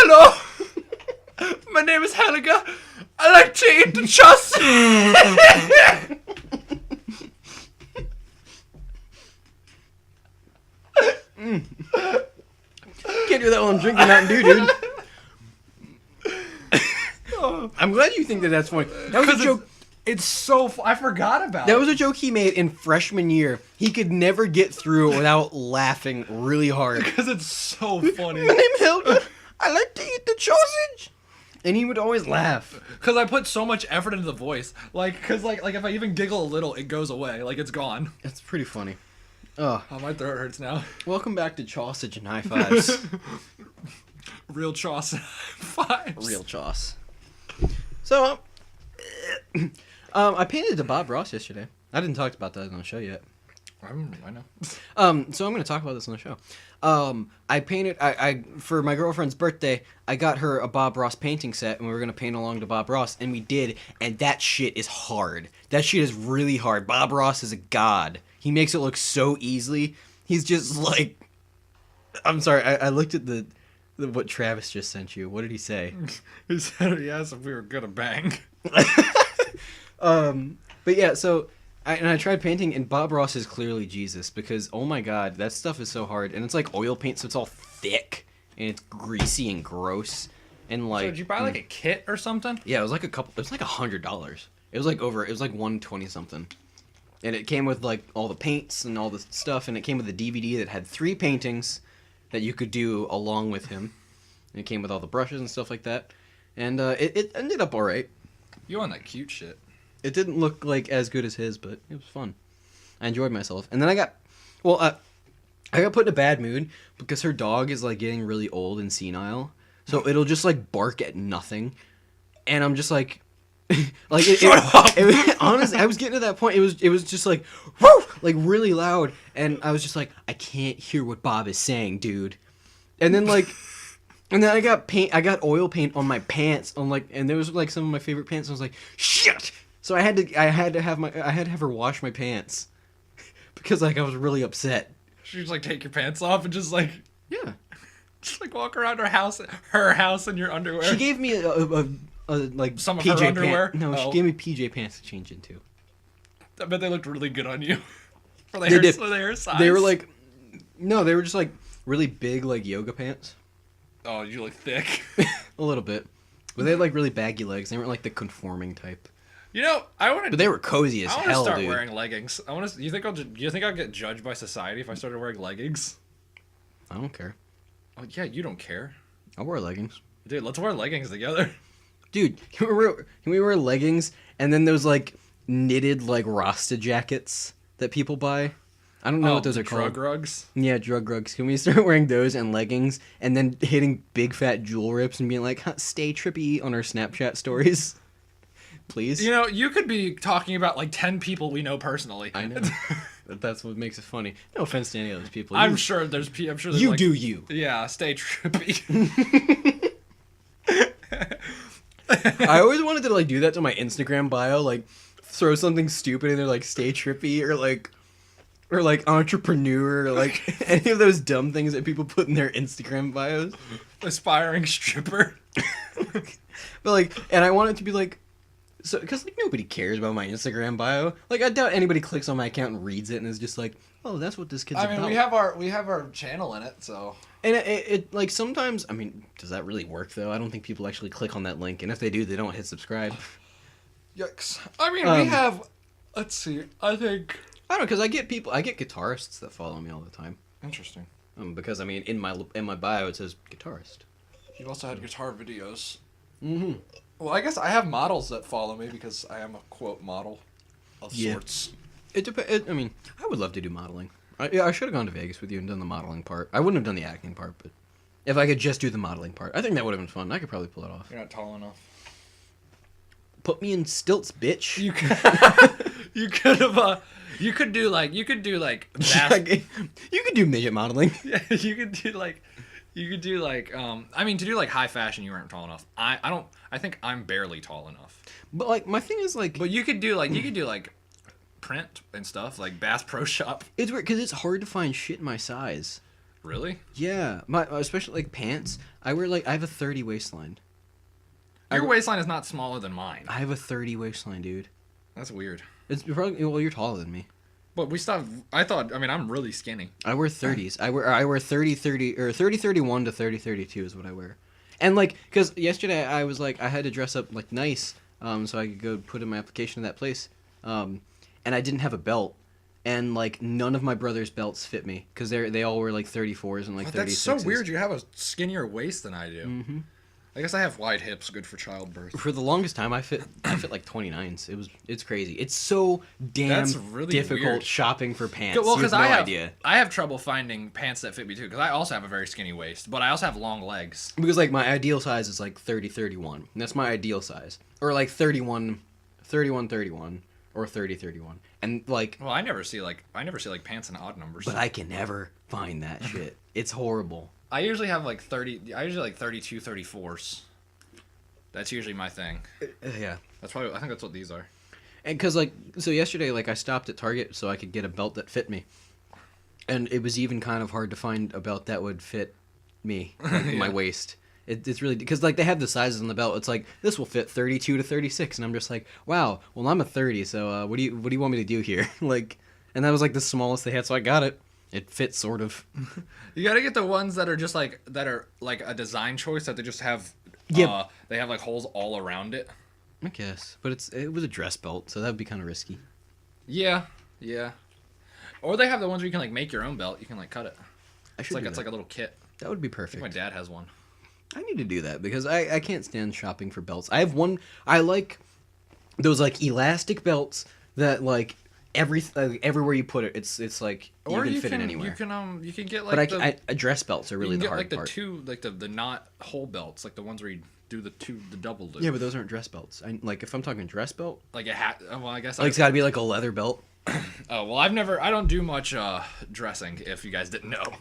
Hello! My name is Helga. I like to eat the chus. Can't do that while I'm drinking Mountain Dew, dude. I'm glad you think that that's funny. That was a joke. It's so... I forgot about That it. was a joke he made in freshman year. He could never get through it without laughing really hard. Because it's so funny. My name's Helga. I like to eat the sausage. And he would always laugh. Because I put so much effort into the voice. Like, because like if I even giggle a little, it goes away. Like, it's gone. That's pretty funny. Oh, Oh, my throat hurts now. welcome back to Sausage and High Fives. Real Chaucer. Fives. Real Choss. So, I painted to Bob Ross yesterday. I didn't talk about that on the show yet. I know. So I'm going to talk about this on the show. I painted, I for my girlfriend's birthday, I got her a Bob Ross painting set, and we were going to paint along to Bob Ross, and we did, and that shit is hard. That shit is really hard. Bob Ross is a god. He makes it look so easily. He's just like, I'm sorry, I looked at the what Travis just sent you. What did he say? He said he asked if we were gonna bang. But yeah, so I tried painting, and Bob Ross is clearly Jesus, because oh my god, that stuff is so hard, and it's like oil paint, so it's all thick and it's greasy and gross, and like. So did you buy like a kit or something? Yeah, it was like $100. It was like 120 something, and it came with like all the paints and all the stuff, and it came with a DVD that had 3 paintings that you could do along with him, and it came with all the brushes and stuff like that, and it ended up all right. You on that cute shit. It didn't look like as good as his, but it was fun. I enjoyed myself. And then I got put in a bad mood because her dog is like getting really old and senile. So it'll just like bark at nothing. And I'm just like honestly, I was getting to that point. It was just like whoo, like really loud, and I was just like, I can't hear what Bob is saying, dude. And then I got oil paint on my pants and there was like some of my favorite pants, and I was like, shit. So I had to have her wash my pants because like I was really upset. She just like take your pants off and just like Yeah. walk around her house in your underwear. She gave me a like Some of PJ her underwear? No, she Oh. gave me PJ pants to change into. I bet they looked really good on you. For the hair size. They were like, no, they were just like really big like yoga pants. Oh, you look thick. A little bit, but they had like really baggy legs. They weren't like the conforming type. You know, But they were cozy as I want to hell, start dude. wearing leggings. You think I'll get judged by society if I started wearing leggings? I don't care. Oh yeah, you don't care, I'll wear leggings. dude. Let's wear leggings together. Dude, can we wear leggings and then those like knitted like Rasta jackets that people buy? I don't know what those are called. Drug rugs. Yeah, drug rugs. Can we start wearing those and leggings and then hitting big fat jewel rips and being like, stay trippy on our Snapchat stories? Please? You know, you could be talking about like 10 people we know personally. I know. That's what makes it funny. No offense to any of those people. I'm sure there's You like, do you. Yeah, stay trippy. I always wanted to like do that to my Instagram bio, like throw something stupid in there like stay trippy or like entrepreneur or like any of those dumb things that people put in their Instagram bios. Aspiring stripper. But like, and I want it to be like, so because like nobody cares about my Instagram bio. Like I doubt anybody clicks on my account and reads it and is just like, oh, that's what this kid's about. I mean, we have our channel in it, so. And it like sometimes, I mean, does that really work though? I don't think people actually click on that link, and if they do, they don't hit subscribe. Yikes. I mean, we have. Let's see. I think. I don't know, because I get guitarists that follow me all the time. Interesting. Because I mean, in my bio it says guitarist. You've also had guitar videos. Mm-hmm. Well, I guess I have models that follow me because I am a quote model of sorts. I mean, I would love to do modeling. I should have gone to Vegas with you and done the modeling part. I wouldn't have done the acting part, but if I could just do the modeling part, I think that would have been fun. I could probably pull it off. You're not tall enough. Put me in stilts, bitch. You could. You could have. You could do like. You could do like. You could do midget modeling. Yeah, you could do like. You could do like. I mean, to do like high fashion, you weren't tall enough. I don't. I think I'm barely tall enough. But like, my thing is like. But you could do like. You could do like. Print and stuff like Bass Pro Shop. It's weird because it's hard to find shit my size. Really? Yeah, my especially like pants. I have a 30 waistline. Your waistline is not smaller than mine. I have a 30 waistline, dude. That's weird. It's probably well, you're taller than me. But we stopped. I thought. I mean, I'm really skinny. I wear 30s. I wear 30 or 30 31 to 30 32 is what I wear. And like, cause yesterday I was like I had to dress up like nice, so I could go put in my application to that place, and I didn't have a belt, and like none of my brother's belts fit me, cause they all were like 34s and like 36s. That's so weird. You have a skinnier waist than I do. Mm-hmm. I guess I have wide hips, good for childbirth. For the longest time, I fit like 29s. It's crazy. It's so damn That's really difficult weird. shopping for pants. Well, because I have trouble finding pants that fit me too. Because I also have a very skinny waist, but I also have long legs. Because like my ideal size is like 30 31. And that's my ideal size, or like 31 31, or 30 31. And like, well, I never see like pants in odd numbers. but I can never find that shit. It's horrible. I usually have like 30. I usually like 32, 34s. That's usually my thing. Yeah. That's probably. I think that's what these are. And because like, so yesterday, like I stopped at Target so I could get a belt that fit me, and it was even kind of hard to find a belt that would fit me, like Yeah. my waist. It's really because like they have the sizes on the belt. It's like this will fit 32 to 36, and I'm just like, wow. Well, I'm a 30, so what do you want me to do here? Like, and that was like the smallest they had, so I got it. It fits sort of. You gotta get the ones that are just like a design choice that they just have. Yep. They have like holes all around it. I guess, but it was a dress belt, so that would be kind of risky. Yeah, yeah. Or they have the ones where you can like make your own belt. You can like cut it. I should. It's like a little kit. That would be I perfect. think my dad has one. I need to do that because I can't stand shopping for belts. I have one. I like those like elastic belts that like everywhere you put it, it's like you can fit it anywhere. You can get like But dress belts are really the hard part. The not hole belts, like the ones where you do the double loop. Yeah, but those aren't dress belts. Like if I'm talking dress belt, Like a hat. Well, I guess. like it's got to be like a leather belt. Oh well, I don't do much dressing. If you guys didn't know,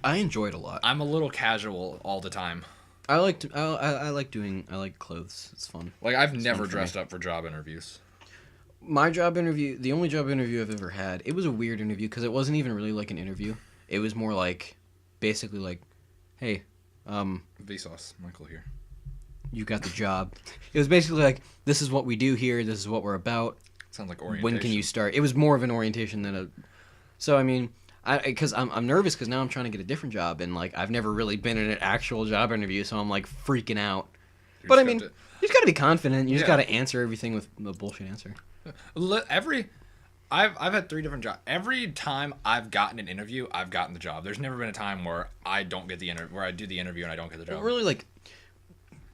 I enjoy it a lot. I'm a little casual all the time. I like clothes. It's fun. Like I've It's never fun for dressed me. up for job interviews. My job interview, the only job interview I've ever had, it was a weird interview because it wasn't even really like an interview. It was more like, basically like, hey, Vsauce, Michael here. you got the job. It was basically like, this is what we do here. This is what we're about. Sounds like orientation. When can you start? It was more of an orientation than a. So I mean, because I'm nervous because now I'm trying to get a different job and like I've never really been in an actual job interview, so I'm like freaking out. But I mean, you just gotta be confident. You just gotta answer everything with a bullshit answer. I've had 3 different jobs. Every time I've gotten an interview, I've gotten the job. There's never been a time where I don't get the where I do the interview and I don't get the job. Well, really, like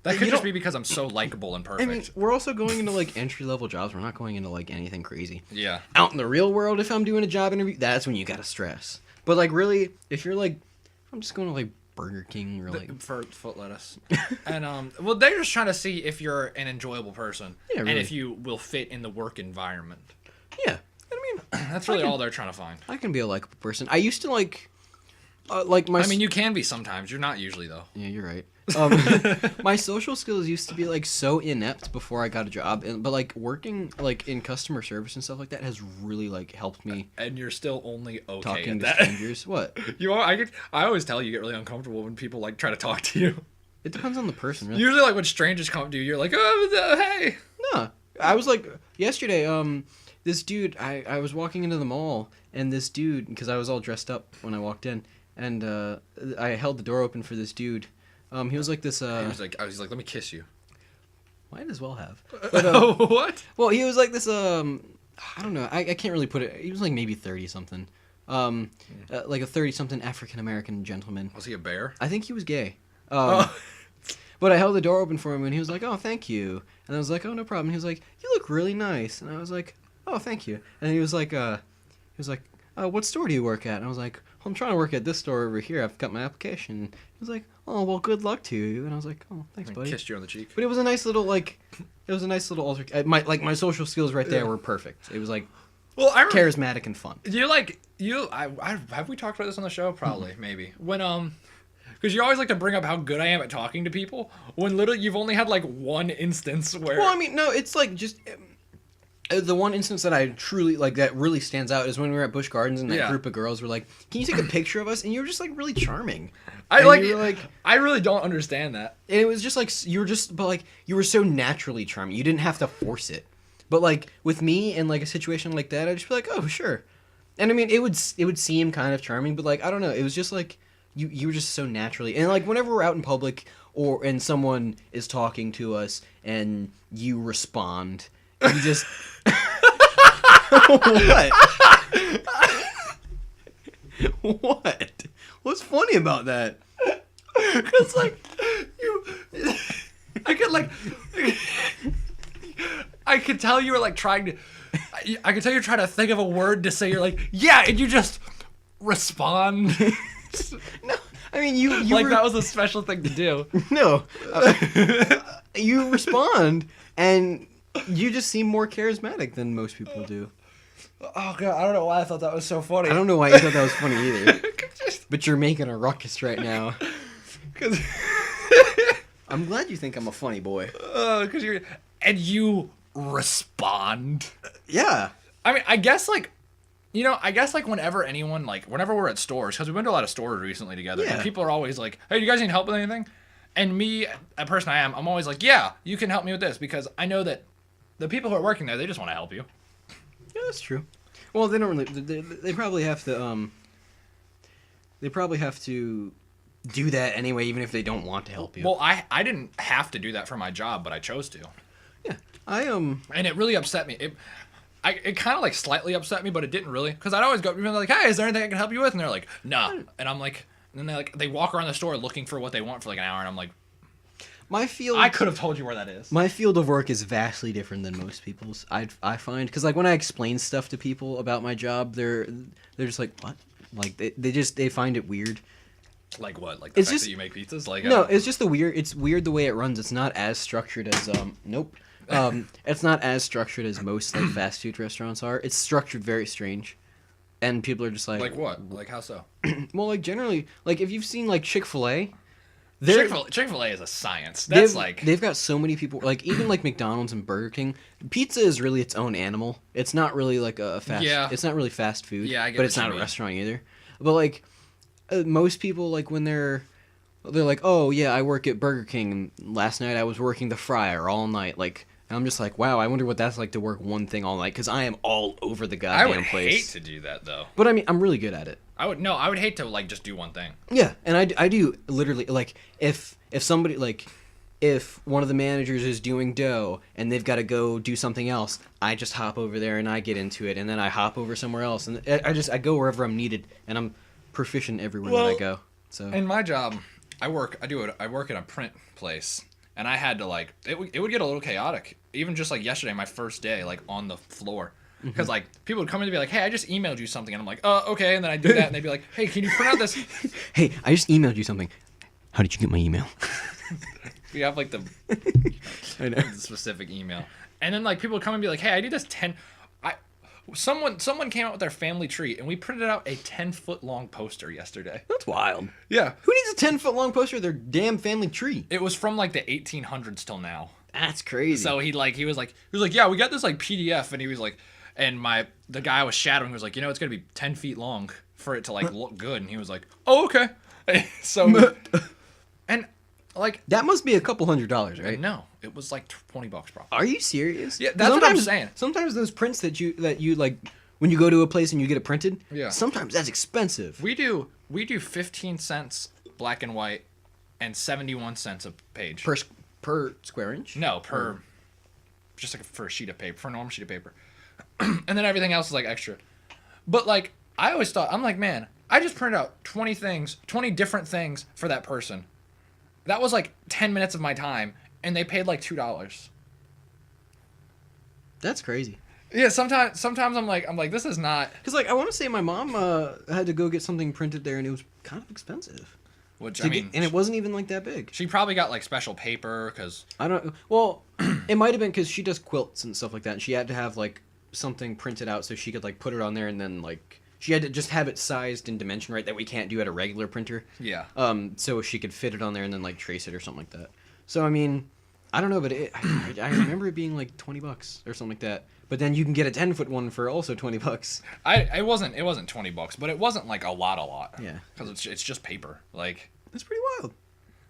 that could just be because I'm so likable and perfect. I mean, we're also going into like entry level jobs. We're not going into like anything crazy. Yeah. Out in the real world, if I'm doing a job interview, that's when you gotta stress. But like, really, if you're like, I'm just going to like Burger King or like for foot lettuce, and well, they're just trying to see if you're an enjoyable person, Yeah, really. and if you will fit in the work environment. yeah. I mean, That's really all they're trying to find. I can be a likable person. I used to like my. I mean, you can be sometimes. You're not usually though. Yeah, you're right. My social skills used to be like so inept before I got a job, but like working like in customer service and stuff like that has really like helped me. And you're still only okay Talking at to that. strangers. What? I always tell you get really uncomfortable when people like try to talk to you. It depends on the person, really. Usually, like when strangers come to you, you're like, hey. No, I was like yesterday. This dude, I was walking into the mall, and this dude, because I was all dressed up when I walked in, and I held the door open for this dude. He was like this. He was like, let me kiss you. Might as well have. But, what? Well, he was like this. I don't know. I can't really put it. He was like maybe 30 something. Like a 30 something African American gentleman. Was he a bear? I think he was gay. But I held the door open for him, and he was like, "Oh, thank you." And I was like, "Oh, no problem." He was like, "You look really nice." And I was like, "Oh, thank you." And he was like, "What store do you work at?" And I was like, "Well, I'm trying to work at this store over here. I've got my application." And he was like, "Oh, well, good luck to you." And I was like, "Oh, thanks, buddy." Kissed you on the cheek. But it was a nice little alter. My social skills right there were perfect. It was like Well, charismatic and fun. Have we talked about this on the show? Probably, maybe. When because you always like to bring up how good I am at talking to people, when literally you've only had like one instance where. Well, I mean, no, it's like just The one instance that I truly like that really stands out is when we were at Busch Gardens and that Yeah. group of girls were like, "Can you take a picture of us?" And you were just like really charming. I And like, you were, like, I really don't understand that. and it was just like you were just, but like you were so naturally charming. You didn't have to force it. But like with me in like a situation like that, I'd just be like, "Oh, sure." And I mean, it would seem kind of charming, but like I don't know, it was just like you were just so naturally, and like whenever we're out in public and someone is talking to us and you respond, you just what? What? What's funny about that? Cause like you, I could like, I could tell you were like trying to, I could tell you're trying to think of a word to say. You're like, yeah, and you just respond. No, I mean you Like were, that was a special thing to do. no, you respond and you just seem more charismatic than most people do. Oh god, I don't know why I thought that was so funny. I don't know why you thought that was funny either. Just, But you're making a ruckus right now. cause, I'm glad you think I'm a funny boy. cause you're, and you respond. Yeah. I mean, I guess like, you know, I guess like whenever anyone like, whenever we're at stores, because we went to a lot of stores recently together, Yeah. and people are always like, "Hey, do you guys need help with anything?" And me, a person I am, I'm always like, "Yeah, you can help me with this," because I know that the people who are working there, they just want to help you. Yeah, that's true. Well, they don't really. They probably have to. They probably have to do that anyway, even if they don't want to help you. Well, I didn't have to do that for my job, but I chose to, yeah, and it really upset me. It kind of like slightly upset me, but it didn't really, because I'd always go, like, "Hey, is there anything I can help you with?" And they're like, "Nah," and I'm like, and then they walk around the store looking for what they want for like an hour, and I'm like, my field. I could have told you where that is. My field of work is vastly different than most people's. I find because like when I explain stuff to people about my job, they're just like, what? Like they find it weird. Like what? Like the It's fact just- that you make pizzas? Like No, it's just it's weird the way it runs. It's not as structured as nope. It's not as structured as most like fast food restaurants are. It's structured very strange, and people are just like what? Like how so? well, like generally, like if you've seen like Chick-fil-A, Chick-fil-A is a science. That's like they've got so many people. Like even like McDonald's and Burger King, pizza is really its own animal. It's not really like a fast. Yeah. It's not really fast food. Yeah, I get but what it's you not mean. a restaurant either. But like most people, like when they're like, oh yeah, I work at Burger King, and last night I was working the fryer all night. Like I'm just like, wow, I wonder what that's like to work one thing all night because I am all over the I goddamn would place. hate to do that though. But I mean, I'm really good at it. I would hate to like just do one thing. Yeah, and I do literally like if somebody like if one of the managers is doing dough and they've got to go do something else, I just hop over there and I get into it, and then I hop over somewhere else, and I go wherever I'm needed, and I'm proficient everywhere that I go. So In my job, I work in a print place, and I had to like it would get a little chaotic. Even just like yesterday, my first day, like on the floor. Because like people would come in and be like, "Hey, I just emailed you something," and I'm like, okay," and then I do that, and they'd be like, "Hey, can you print out this?" hey, I just emailed you something. How did you get my email? We have like the I know. specific email, and then like people would come and be like, "Hey, I need this 10." Someone came out with their family tree, and we printed out a 10-foot long poster yesterday. That's wild. Yeah, Who needs a 10-foot long poster of their damn family tree? it was from like the 1800s till now. That's crazy. So he was like, "Yeah, we got this like PDF," and he was like, and the guy I was shadowing was like, "It's gonna be 10 feet long for it to like look good," and he was like, "Oh, okay." So, and like, that must be a couple $100, right? no, it was like $20 probably. Are you serious? Yeah, that's what I'm Sometimes- saying. Sometimes those prints that you like when you go to a place and you get it printed, Yeah. sometimes that's expensive. We do 15 cents black and white, and 71 cents a page. Per square inch? No, just like for a sheet of paper, for a normal sheet of paper. And then everything else is like extra. But like, I always thought, I'm like, man, I just printed out 20 different things for that person. That was like 10 minutes of my time, and they paid like $2. That's crazy. Yeah, sometimes I'm like, this is not. Because like I want to say my mom had to go get something printed there, and it was kind of expensive. Which To get- and it wasn't even like that big. she probably got like special paper because I don't. Well, it might have been because she does quilts and stuff like that, and she had to have like something printed out so she could like put it on there, and then like she had to just have it sized and dimension right that we can't do at a regular printer. yeah. So she could fit it on there and then like trace it or something like that. So I mean, I don't know, but I remember it being like $20 or something like that. But then you can get a 10-foot one for also $20. It wasn't $20, but it wasn't like a lot. Yeah. Because it's just paper. Like, That's pretty wild.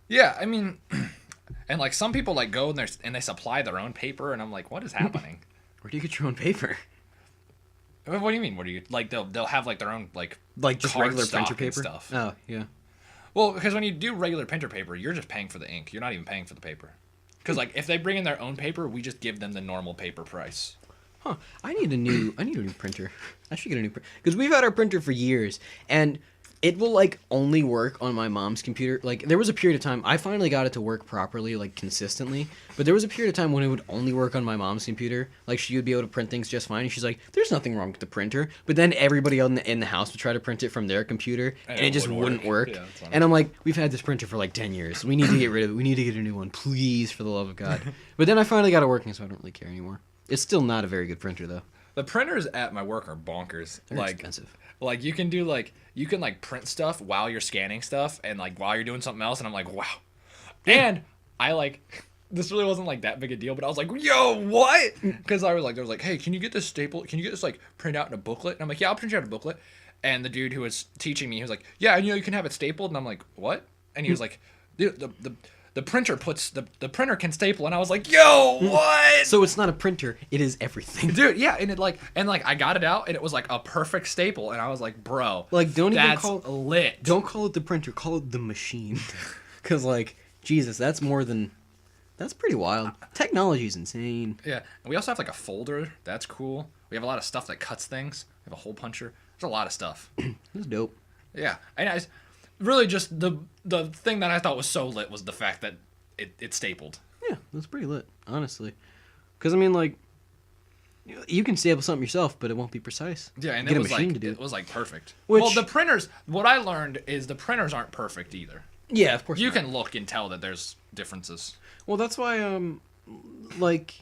yeah, I mean, and like some people like go and they supply their own paper, and I'm like, what is happening? Where do you get your own paper? What do you mean? What do you like? They'll have like their own like Just card regular stock printer and paper stuff. Oh yeah. Well, because when you do regular printer paper, you're just paying for the ink. You're not even paying for the paper. Because like if they bring in their own paper, we just give them the normal paper price. Huh. I need a new printer. I should get a new printer because we've had our printer for years, and it will like only work on my mom's computer. Like there was a period of time I finally got it to work properly, like consistently. But there was a period of time when it would only work on my mom's computer. Like she would be able to print things just fine, and she's like, "There's nothing wrong with the printer." But then everybody in the house would try to print it from their computer, and it just wouldn't work. Yeah, and I'm like, "We've had this printer for like 10 years. We need to get rid of it. We need to get a new one, please, for the love of God." But then I finally got it working, so I don't really care anymore. It's still not a very good printer though. The printers at my work are bonkers. They're like expensive. Like you can print stuff while you're scanning stuff and like while you're doing something else, and I'm like, wow. And I like this really wasn't like that big a deal, but I was like, yo, what? Because I was like, there was like, hey, can you get this staple? Can you get this like print out in a booklet? And I'm like, yeah, I'll print you out a booklet. And the dude who was teaching me, he was like, yeah, you can have it stapled. And I'm like, what? And he was like, dude, the printer the printer can staple, and I was like, yo, what? So it's not a printer, it is everything. Dude, yeah, and I got it out, and it was like a perfect staple, and I was like, bro, Like, don't even that's call lit. Don't call it the printer, call it the machine. Because, like, Jesus, that's pretty wild. Technology's insane. Yeah, and we also have like a folder. That's cool. We have a lot of stuff that cuts things. We have a hole puncher. There's a lot of stuff. That's dope. Yeah, and really just the thing that I thought was so lit was the fact that it stapled. Yeah, that's pretty lit, honestly. Because, I mean, like, you can staple something yourself, but it won't be precise. Yeah, and Get it a was machine like to do it was like perfect. Which- Well, the printers. What I learned is the printers aren't perfect either. Yeah, of course You not. can look and tell that there's differences. Well, that's why, like,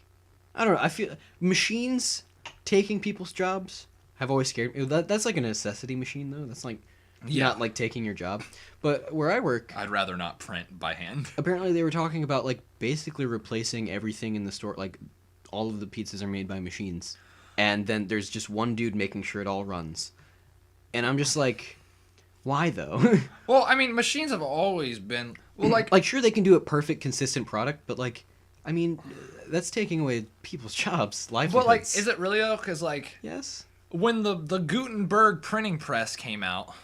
I don't know, I feel machines taking people's jobs have always scared me. That's like a necessity machine, though. That's like not like taking your job. But where I work, I'd rather not print by hand. apparently they were talking about like basically replacing everything in the store. Like all of the pizzas are made by machines, and then there's just one dude making sure it all runs. And I'm just like, why though? Well, I mean, machines have always been like Like sure they can do a perfect consistent product, but like, I mean, that's taking away people's jobs, livelihoods. Well, like, is it really though? Because like, Yes. when the Gutenberg printing press came out,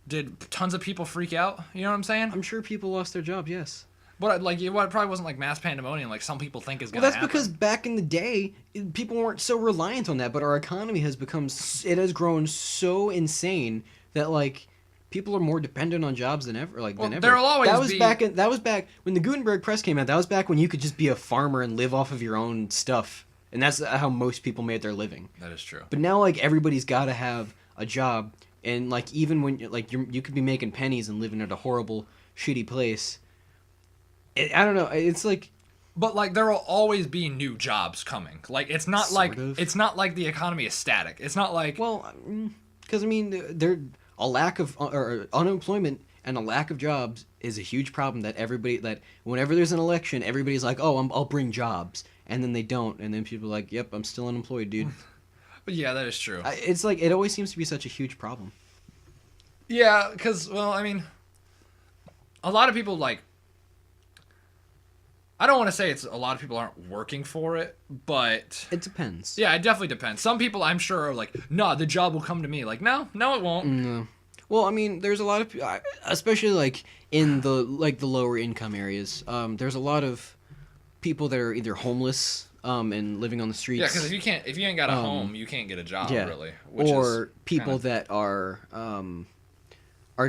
did tons of people freak out? You know what I'm saying? I'm sure people lost their job. Yes. But like, it probably wasn't like mass pandemonium like some people think is Well, gonna that's happen. because back in the day, people weren't so reliant on that. But our economy has it has grown so insane that like people are more dependent on jobs than ever. Like Well, than ever. there'll always that was be- that was back when the Gutenberg press came out. That was back when you could just be a farmer and live off of your own stuff, and that's how most people made their living. That is true. But now, like everybody's got to have a job, and like even when you could be making pennies and living at a horrible, shitty place. I don't know. It's like. But like, there will always be new jobs coming. Like, it's not Sort of. it's not like the economy is static. It's not like Well, because I mean, there a lack of or unemployment and a lack of jobs is a huge problem that whenever there's an election, everybody's like, oh, I'll bring jobs, and then they don't, and then people are like, yep, I'm still unemployed, dude. But yeah, that is true. It's like it always seems to be such a huge problem. Yeah, because, well, I mean, a lot of people, like, I don't want to say it's a lot of people aren't working for it, but It depends. yeah, it definitely depends. Some people, I'm sure, are like, nah, the job will come to me. Like, no, it won't. No. Well, I mean, there's a lot of people, especially like in the lower income areas. There's a lot of people that are either homeless and living on the streets. Yeah, because if you ain't got a home, you can't get a job, yeah. really. Or people that are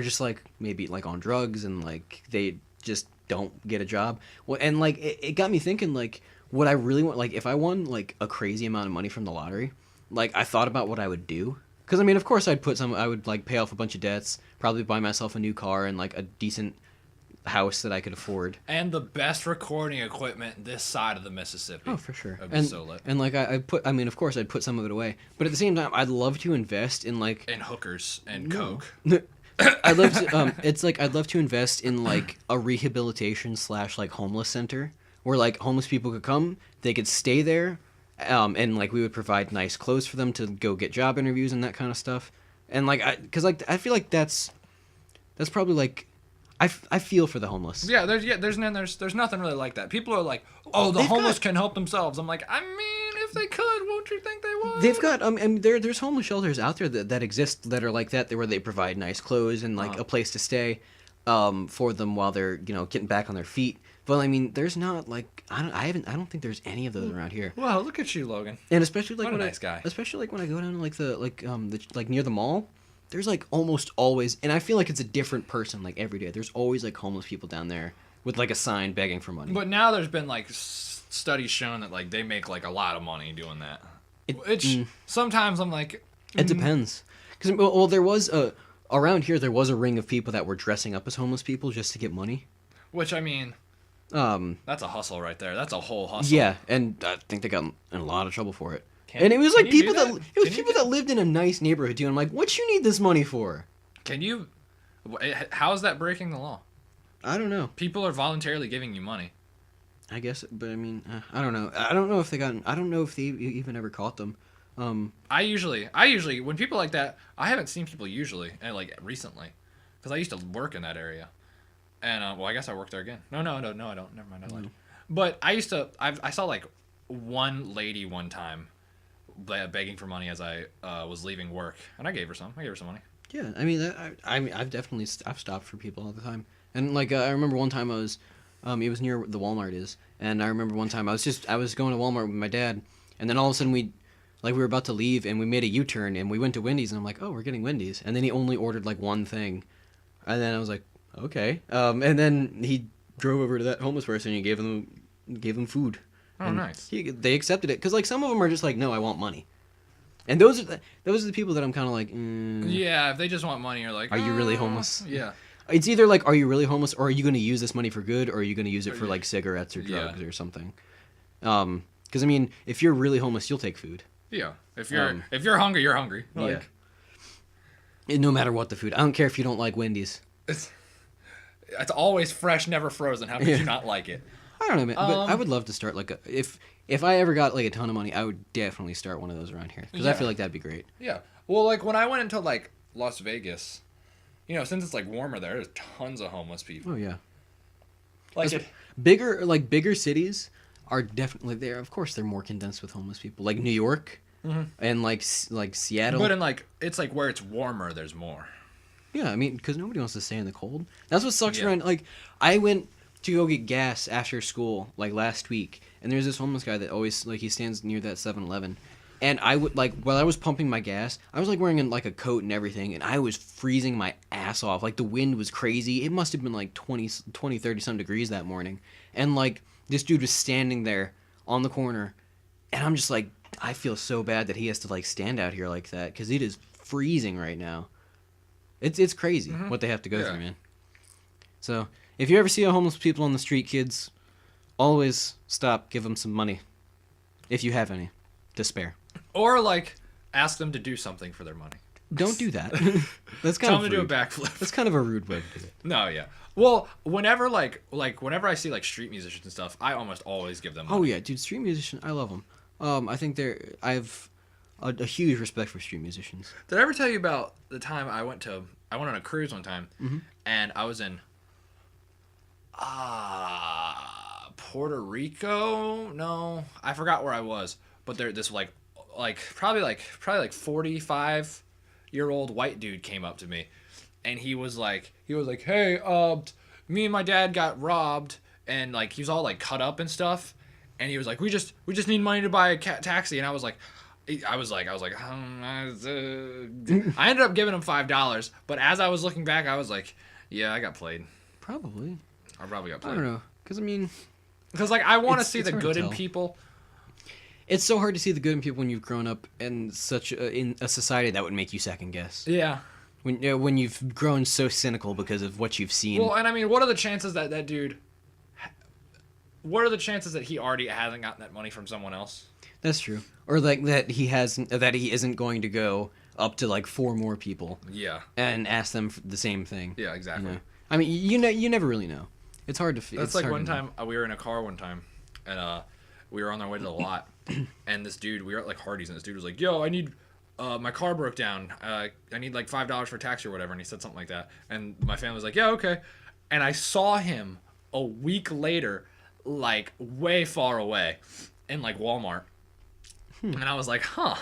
just like maybe like on drugs and like they just don't get a job. Well, and like it got me thinking like what I really want, like if I won like a crazy amount of money from the lottery, like I thought about what I would do. Because I mean, of course, I would like pay off a bunch of debts, probably buy myself a new car and like a decent house that I could afford. And the best recording equipment this side of the Mississippi. Oh, for sure. That'd be so lit. And like I mean, of course, I'd put some of it away, but at the same time, I'd love to invest in like And hookers and coke. I'd love to. It's like I'd love to invest in like a rehabilitation / like homeless center where like homeless people could come, they could stay there, and like we would provide nice clothes for them to go get job interviews and that kind of stuff. And like because like I feel like that's probably like I feel for the homeless. Yeah, there's nothing really like that. People are like, oh, the homeless can help themselves. I'm like, I mean, if they could, won't you think they would? They've got and there's homeless shelters out there that exist that are like that, where they provide nice clothes and like a place to stay for them while they're getting back on their feet. But I mean, there's not like I don't think there's any of those around here. Wow, look at you, Logan. And especially like what a nice guy. Especially like when I go down to like near the mall, there's like almost always, and I feel like it's a different person like every day. There's always like homeless people down there with like a sign begging for money. But now there's been like studies shown that like they make like a lot of money doing that. Sometimes I'm like, it depends, because well there was around here there was a ring of people that were dressing up as homeless people just to get money. Which I mean, that's a hustle right there. That's a whole hustle. Yeah, and I think they got in a lot of trouble for it. And it was like people that lived in a nice neighborhood too. And I'm like, what you need this money for? How is that breaking the law? I don't know. People are voluntarily giving you money. I guess, but I mean, I don't know. I don't know if they even ever caught them. I usually when people like that, I haven't seen people usually like recently, because I used to work in that area, and well, I guess I worked there again. No, I don't. Never mind, I lied. But I saw like one lady one time begging for money as I was leaving work, and I gave her some money. Yeah, I mean, I've stopped for people all the time, and like I remember one time I was, it was near the Walmart is, and I remember one time I was going to Walmart with my dad, and then all of a sudden we were about to leave, and we made a U-turn, and we went to Wendy's, and I'm like, oh, we're getting Wendy's, and then he only ordered like one thing, and then I was like, okay, and then he drove over to that homeless person and gave them food. Oh, and nice. They accepted it, because like some of them are just like, no, I want money, and those are the people that I'm kind of like, yeah, if they just want money, you're like, are you really homeless? Yeah. It's either like, are you really homeless, or are you going to use this money for good, or are you going to use it for like cigarettes or drugs or something? Because I mean, if you're really homeless, you'll take food. Yeah. If you're hungry, you're hungry. Like, yeah. No matter what the food, I don't care if you don't like Wendy's. It's always fresh, never frozen. How could you not like it? I don't know, man. But I would love to start like if I ever got like a ton of money, I would definitely start one of those around here, because I feel like that'd be great. Yeah. Well, like when I went into like Las Vegas, since it's like warmer there's tons of homeless people. Oh yeah. Like bigger cities are definitely there. Of course, they're more condensed with homeless people. Like New York, and like Seattle. But in like it's like where it's warmer, there's more. Yeah, I mean, because nobody wants to stay in the cold. That's what sucks around. Like, I went to go get gas after school like last week, and there's this homeless guy that always like he stands near that 7-Eleven. And I would like while I was pumping my gas, I was like wearing like a coat and everything, and I was freezing my ass off. Like the wind was crazy. It must have been like 20, 30 some degrees that morning. And like this dude was standing there on the corner, and I'm just like, I feel so bad that he has to like stand out here like that, because it is freezing right now. It's crazy what they have to go through, man. So if you ever see a homeless people on the street, kids, always stop, give them some money, if you have any to spare. Or like ask them to do something for their money. Don't do that. That's kind Tell of them to rude. do a backflip. That's kind of a rude way to do it. No, yeah. Well, whenever whenever I see like street musicians and stuff, I almost always give them money. Oh yeah, dude, street musicians, I love them. I think I have a huge respect for street musicians. Did I ever tell you about the time I went on a cruise one time, and I was in Puerto Rico? No, I forgot where I was. But there, this probably 45-year-old white dude came up to me, and he was like, hey, me and my dad got robbed, and like he was all like cut up and stuff, and he was like, we just need money to buy a taxi, and I was like, I ended up giving him $5, but as I was looking back, I was like, yeah, I got played. Probably. I probably got played. I don't know, because like I want to see the good in people. It's so hard to see the good in people when you've grown up in in a society that would make you second guess. Yeah. When you've grown so cynical because of what you've seen. Well, and I mean, what are the chances that dude? What are the chances that he already hasn't gotten that money from someone else? That's true. Or like that he isn't going to go up to like 4 more people. Yeah. And ask them the same thing. Yeah, exactly. I mean, you never really know. It's hard to feel. That's like one time we were in a car one time, and we were on our way to the lot, and this dude, we were at like Hardee's, and this dude was like, "Yo, I need." My car broke down. I need like $5 for a taxi or whatever. And he said something like that. And my family was like, yeah, okay. And I saw him a week later, like way far away in like Walmart. And I was like, huh.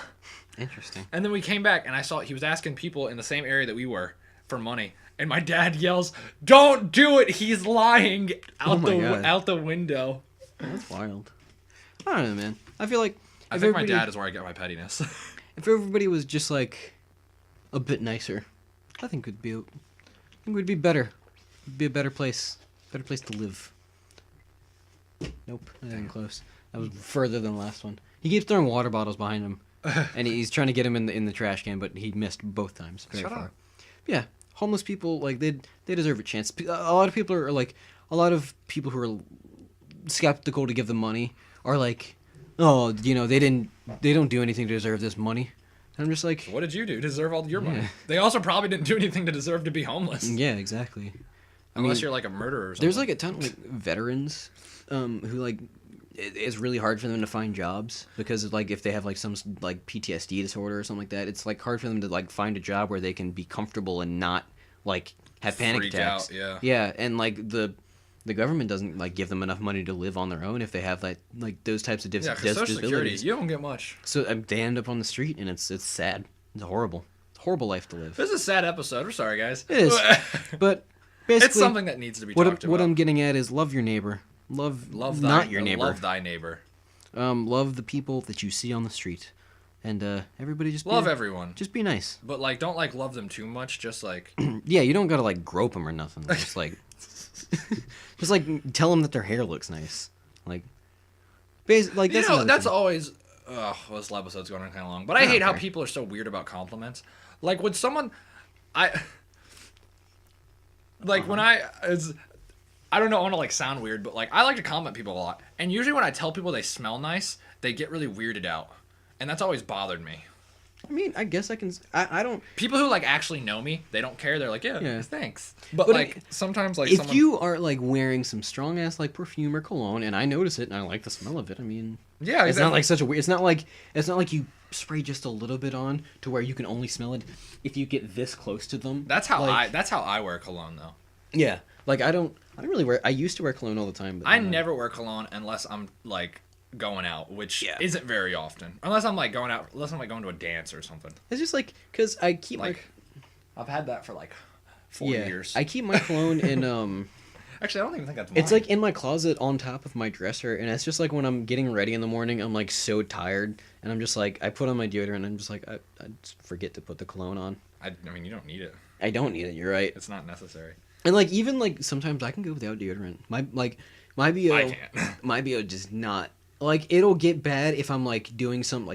Interesting. And then we came back and I saw he was asking people in the same area that we were for money. And my dad yells, "Don't do it. He's lying," out the window. That's wild. I don't know, man. I feel like I think my dad is where I get my pettiness. If everybody was just like a bit nicer, I think it would be better. It'd be a better place to live. Nope, not even close. That was further than the last one. He keeps throwing water bottles behind him, and he's trying to get him in the trash can, but he missed both times. Very Shut far. up. Yeah, homeless people, like they deserve a chance. A lot of people are like, a lot of people who are skeptical to give them money are like, oh, you know, they don't do anything to deserve this money. And I'm just like, What did you do to deserve all your money? They also probably didn't do anything to deserve to be homeless. yeah, exactly. Unless you're like a murderer or something. There's like a ton of like veterans who like it's really hard for them to find jobs because like if they have like some like PTSD disorder or something like that, it's like hard for them to like find a job where they can be comfortable and not like have panic Freak attacks. out, yeah. Yeah, and like the government doesn't like give them enough money to live on their own if they have like those types of Yeah, because Social Security, disabilities. you don't get much. So they end up on the street, and it's sad. It's horrible. Horrible life to live. This is a sad episode. We're sorry, guys. It is, but basically, it's something that needs to be talked about. What I'm getting at is love your neighbor. Love not your neighbor. Love thy neighbor. Love the people that you see on the street, and everybody just Love everyone. Just be nice. But like, don't like love them too much. Just like Yeah, you don't gotta like grope them or nothing. Just like, just like tell them that their hair looks nice. Like, like that's that's always. Well, this episode's going on kind of long, but I hate how people are so weird about compliments. Like when someone, when I don't know, I want to like sound weird, but like I like to compliment people a lot, and usually when I tell people they smell nice, they get really weirded out, and that's always bothered me. I mean, I guess I can. I don't. People who like actually know me, they don't care. They're like, yeah. Thanks. But like sometimes like if you are like wearing some strong ass like perfume or cologne, and I notice it and I like the smell of it, I mean, yeah, it's not like such a weird. It's not like you spray just a little bit on to where you can only smell it if you get this close to them. That's how like, I wear cologne though. Yeah, like I don't really wear. I used to wear cologne all the time, but I never wear cologne unless I'm like going out, which isn't very often. Unless I'm like going to a dance or something. It's just like because I keep like I've had that for like 4 years. I keep my cologne in Actually, I don't even think that's mine. It's like in my closet on top of my dresser, and it's just like when I'm getting ready in the morning, I'm like so tired, and I'm just like I put on my deodorant, and I'm just like I just forget to put the cologne on. I mean, you don't need it. I don't need it. You're right. It's not necessary. And like even like sometimes I can go without deodorant. My BO I can't. my BO just not like it'll get bad if I'm like doing some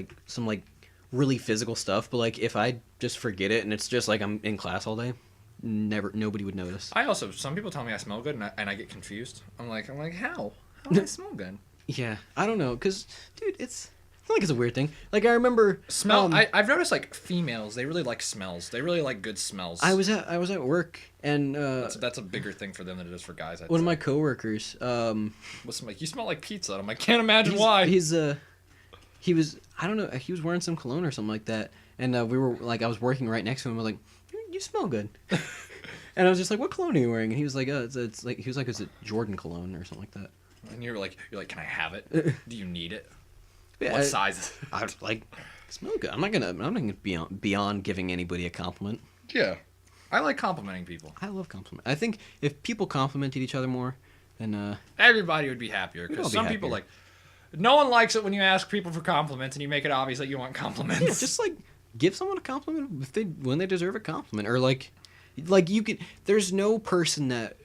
really physical stuff, but like if I just forget it and it's just like I'm in class all day, nobody would notice. Some people tell me I smell good and I get confused. I'm like how do I smell good? Yeah, I don't know, cause dude, it's not like it's a weird thing. Like I remember I've noticed like females, they really like smells. They really like good smells. I was at work and that's a bigger thing for them than it is for guys. One of my coworkers was like, you smell like pizza. I'm like, can't imagine why. He was I don't know, he was wearing some cologne or something like that, and we were like I was working right next to him. I was like, you smell good. And I was just like, what cologne are you wearing? And he was like, it's like he was like, is it Jordan cologne or something like that? And you're like, can I have it? Do you need it? Yeah, what size is it? I was like, smell good. I'm not gonna beyond giving anybody a compliment. Yeah, I like complimenting people. I love compliment. I think if people complimented each other more, then everybody would be happier. Because some people like, no one likes it when you ask people for compliments and you make it obvious that you want compliments. Yeah, just like give someone a compliment when they deserve a compliment, or like you could. There's no person that.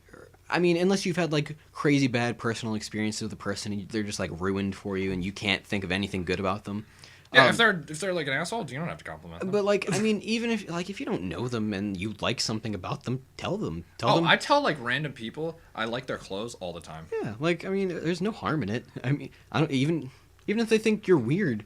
I mean, unless you've had like crazy bad personal experiences with a person and they're just like ruined for you and you can't think of anything good about them. Yeah, if they're like an asshole, you don't have to compliment them. But like, I mean, even if you don't know them and you like something about them, tell them. I tell like random people I like their clothes all the time. Yeah, like I mean, there's no harm in it. I mean, I don't even if they think you're weird,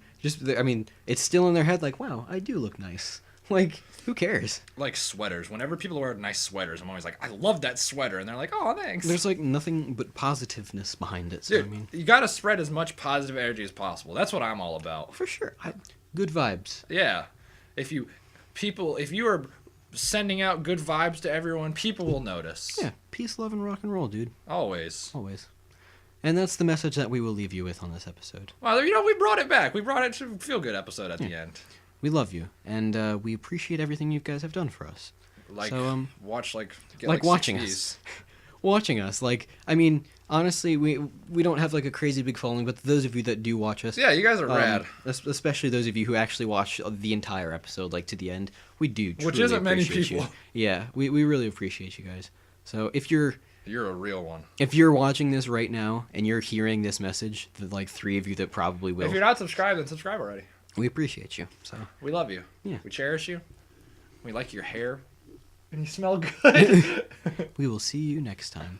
I mean, it's still in their head like, wow, I do look nice. Like, who cares? Like sweaters. Whenever people wear nice sweaters, I'm always like, I love that sweater. And they're like, oh, thanks. There's like nothing but positiveness behind it. So, Dude, I mean, you got to spread as much positive energy as possible. That's what I'm all about. for sure. Good vibes. Yeah. If you are sending out good vibes to everyone, people will notice. Yeah. Peace, love, and rock and roll, dude. Always. Always. And that's the message that we will leave you with on this episode. Well, we brought it back. We brought it to a feel-good episode at the end. We love you, and we appreciate everything you guys have done for us. Like, watching us. Watching us. Like, I mean, honestly, we don't have like a crazy big following, but those of you that do watch us, Yeah, you guys are rad. especially those of you who actually watch the entire episode, like to the end, we do. Which truly isn't many appreciate people. You. Yeah, we really appreciate you guys. So if you're a real one. If you're watching this right now and you're hearing this message, the like 3 of you that probably will, If you're not subscribed, then subscribe already. we appreciate you. So We love you. Yeah. We cherish you. We like your hair. And you smell good. we will see you next time.